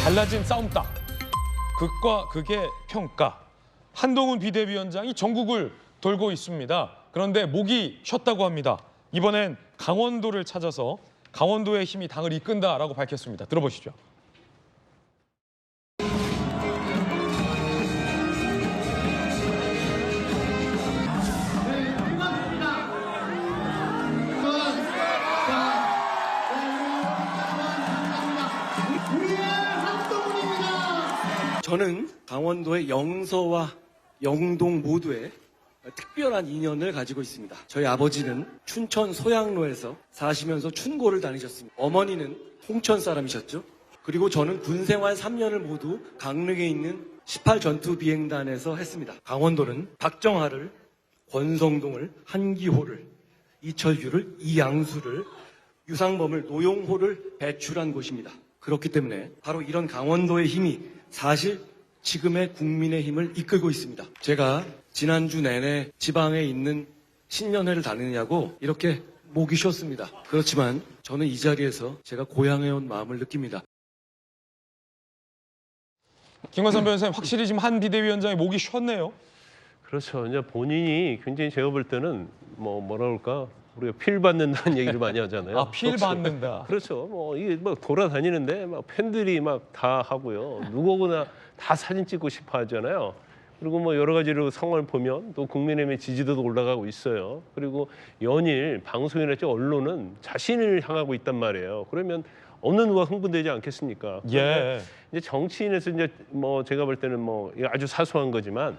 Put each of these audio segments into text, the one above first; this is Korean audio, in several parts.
달라진 싸움딱. 극과 극의 평가. 한동훈 비대위원장이 전국을 돌고 있습니다. 그런데 목이 쉬었다고 합니다. 이번엔 강원도를 찾아서 강원도의 힘이 당을 이끈다라고 밝혔습니다. 들어보시죠. 저는 강원도의 영서와 영동 모두에 특별한 인연을 가지고 있습니다. 저희 아버지는 춘천 소양로에서 사시면서 춘고를 다니셨습니다. 어머니는 홍천 사람이셨죠. 그리고 저는 군생활 3년을 모두 강릉에 있는 18전투비행단에서 했습니다. 강원도는 박정하를, 권성동을, 한기호를, 이철규를, 이양수를, 유상범을, 노용호를 배출한 곳입니다. 그렇기 때문에 바로 이런 강원도의 힘이 사실 지금의 국민의힘을 이끌고 있습니다. 제가 지난주 내내 지방에 있는 신년회를 다니느냐고 이렇게 목이 쉬었습니다. 그렇지만 저는 이 자리에서 제가 고향에 온 마음을 느낍니다. 김관선 변호사님, 확실히 지금 한 비대위원장의 목이 쉬었네요. 그렇죠. 이제 본인이 굉장히 제가 볼 때는 뭐라 그럴까, 우리가 필 받는다는 얘기를 많이 하잖아요. 아, 필 그렇죠. 받는다. 그렇죠. 이게 막 돌아다니는데 막 팬들이 막 다 하고요. 누구나 다 사진 찍고 싶어 하잖아요. 그리고 여러 가지로 상황을 보면 또 국민의힘의 지지도도 올라가고 있어요. 그리고 연일 방송이나 언론은 자신을 향하고 있단 말이에요. 그러면 어느 누가 흥분되지 않겠습니까? 예. 이제 정치인에서 이제 제가 볼 때는 이거 아주 사소한 거지만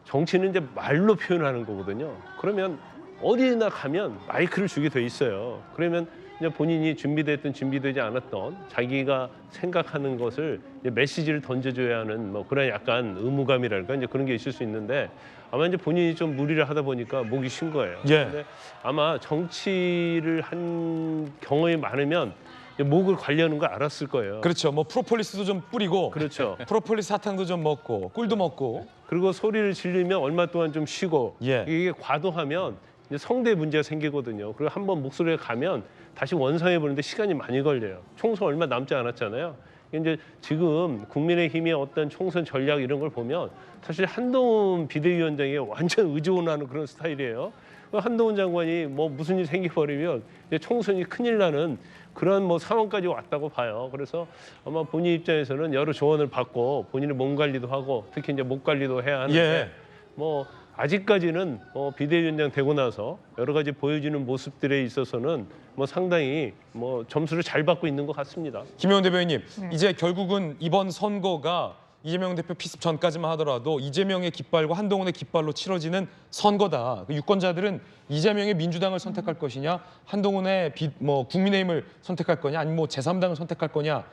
정치는 이제 말로 표현하는 거거든요. 그러면 어디나 가면 마이크를 주게 돼 있어요. 그러면 이제 본인이 준비됐든 준비되지 않았던 자기가 생각하는 것을 이제 메시지를 던져줘야 하는 그런 약간 의무감이랄까 이제 그런 게 있을 수 있는데 아마 이제 본인이 좀 무리를 하다 보니까 목이 쉰 거예요. 예. 근데 아마 정치를 한 경험이 많으면 목을 관리하는 거 알았을 거예요. 그렇죠. 프로폴리스도 좀 뿌리고, 그렇죠. 프로폴리스 사탕도 좀 먹고, 꿀도 먹고. 그리고 소리를 지르면 얼마 동안 좀 쉬고 예. 이게 과도하면 이제 성대 문제가 생기거든요. 그리고 한번 목소리가 가면 다시 원상해 보는데 시간이 많이 걸려요. 총선 얼마 남지 않았잖아요. 이제 지금 국민의힘의 어떤 총선 전략 이런 걸 보면 사실 한동훈 비대위원장이 완전 의존하는 그런 스타일이에요. 한동훈 장관이 무슨 일이 생겨버리면 이제 총선이 큰일 나는 그런 상황까지 왔다고 봐요. 그래서 아마 본인 입장에서는 여러 조언을 받고 본인의 몸 관리도 하고 특히 이제 목 관리도 해야 하는데 예. 아직까지는 비대위원장 되고 나서 여러 가지 보여지는 모습들에 있어서는 상당히 점수를 잘 받고 있는 것 같습니다. 김영훈 대변인님, 네. 이제 결국은 이번 선거가 이재명 대표 피습 전까지만 하더라도 이재명의 깃발과 한동훈의 깃발로 치러지는 선거다. 유권자들은 이재명의 민주당을 선택할 것이냐, 한동훈의 국민의힘을 선택할 거냐, 아니면 제3당을 선택할 거냐.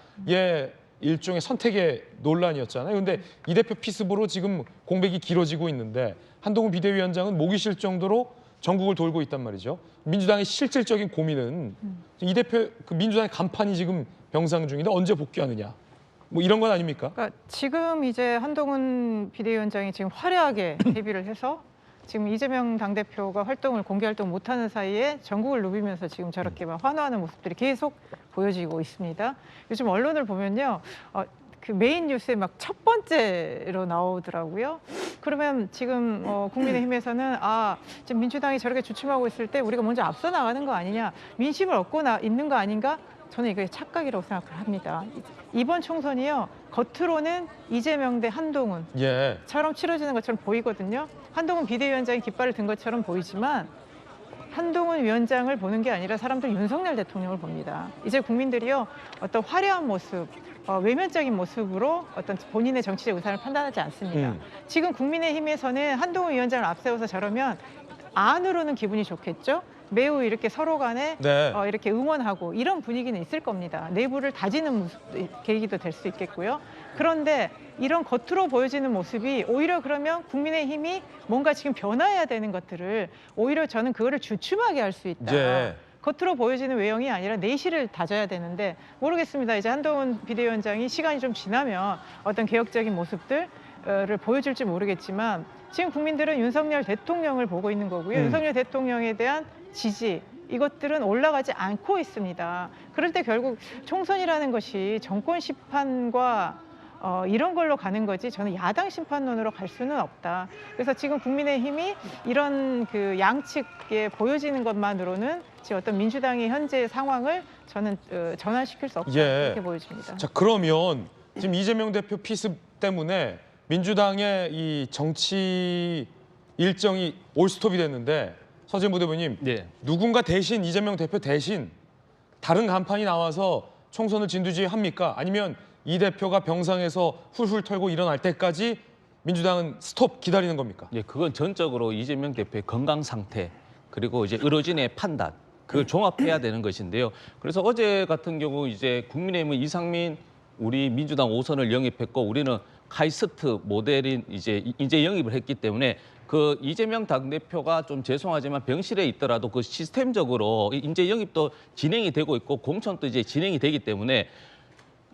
일종의 선택의 논란이었잖아요. 근데 이 대표 피습으로 지금 공백이 길어지고 있는데 한동훈 비대위원장은 목이 쉴 정도로 전국을 돌고 있단 말이죠. 민주당의 실질적인 고민은 이 대표 민주당의 간판이 지금 병상 중인데 언제 복귀하느냐. 이런 건 아닙니까? 그러니까 지금 이제 한동훈 비대위원장이 지금 화려하게 데뷔를 해서 지금 이재명 당대표가 공개 활동 못하는 사이에 전국을 누비면서 지금 저렇게 막 환호하는 모습들이 계속 보여지고 있습니다. 요즘 언론을 보면요, 그 메인 뉴스에 막 첫 번째로 나오더라고요. 그러면 지금 국민의힘에서는 지금 민주당이 저렇게 주춤하고 있을 때 우리가 먼저 앞서 나가는 거 아니냐, 민심을 얻고 있는 거 아닌가? 저는 이게 착각이라고 생각을 합니다. 이번 총선이요, 겉으로는 이재명 대 한동훈처럼 치러지는 것처럼 보이거든요. 한동훈 비대위원장이 깃발을 든 것처럼 보이지만 한동훈 위원장을 보는 게 아니라 사람들 윤석열 대통령을 봅니다. 이제 국민들이요, 어떤 화려한 모습, 외면적인 모습으로 어떤 본인의 정치적 의사를 판단하지 않습니다. 지금 국민의힘에서는 한동훈 위원장을 앞세워서 저러면 안으로는 기분이 좋겠죠. 매우 이렇게 서로 간에 네. 이렇게 응원하고 이런 분위기는 있을 겁니다. 내부를 다지는 계기도 될 수 있겠고요. 그런데 이런 겉으로 보여지는 모습이 오히려 그러면 국민의힘이 뭔가 지금 변화해야 되는 것들을 오히려 저는 그거를 주춤하게 할 수 있다. 예. 겉으로 보여지는 외형이 아니라 내실을 다져야 되는데 모르겠습니다. 이제 한동훈 비대위원장이 시간이 좀 지나면 어떤 개혁적인 모습들을 보여줄지 모르겠지만 지금 국민들은 윤석열 대통령을 보고 있는 거고요. 윤석열 대통령에 대한 지지, 이것들은 올라가지 않고 있습니다. 그럴 때 결국 총선이라는 것이 정권 심판과 이런 걸로 가는 거지 저는 야당 심판론으로 갈 수는 없다. 그래서 지금 국민의힘이 이런 그 양측에 보여지는 것만으로는 지금 어떤 민주당의 현재 상황을 저는 전환시킬 수 없다 예. 이렇게 보여집니다. 자, 그러면 지금 이재명 대표 피습 때문에 민주당의 이 정치 일정이 올스톱이 됐는데 서재무 대표님, 네. 누군가 대신 이재명 대표 대신 다른 간판이 나와서 총선을 진두지휘합니까? 아니면 이 대표가 병상에서 훌훌 털고 일어날 때까지 민주당은 스톱 기다리는 겁니까? 예, 그건 전적으로 이재명 대표의 건강 상태 그리고 이제 의료진의 판단 그걸 종합해야 되는 것인데요. 그래서 어제 같은 경우 이제 국민의힘은 이상민 우리 민주당 5선을 영입했고 우리는 카이스트 모델인 이제 영입을 했기 때문에 그 이재명 당대표가 좀 죄송하지만 병실에 있더라도 그 시스템적으로 인재 영입도 진행이 되고 있고 공천도 이제 진행이 되기 때문에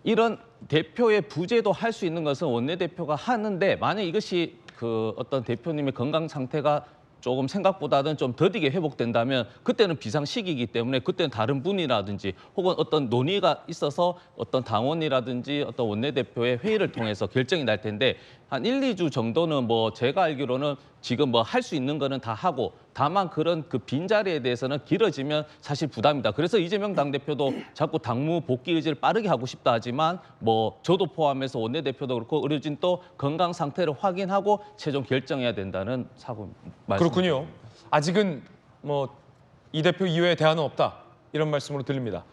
이런 대표의 부재도 할 수 있는 것은 원내대표가 하는데 만약 이것이 그 어떤 대표님의 건강 상태가 조금 생각보다는 좀 더디게 회복된다면 그때는 비상시기이기 때문에 그때는 다른 분이라든지 혹은 어떤 논의가 있어서 어떤 당원이라든지 어떤 원내대표의 회의를 통해서 결정이 날 텐데 한 1, 2주 정도는 뭐 제가 알기로는 지금 뭐 할 수 있는 거는 다 하고 다만 그런 그 빈자리에 대해서는 길어지면 사실 부담이다. 그래서 이재명 당대표도 자꾸 당무 복귀 의지를 빠르게 하고 싶다 하지만 뭐 저도 포함해서 원내대표도 그렇고 의료진도 건강 상태를 확인하고 최종 결정해야 된다는 사고 말씀. 그렇군요. 아직은 뭐 이 대표 이외에 대안은 없다 이런 말씀으로 들립니다.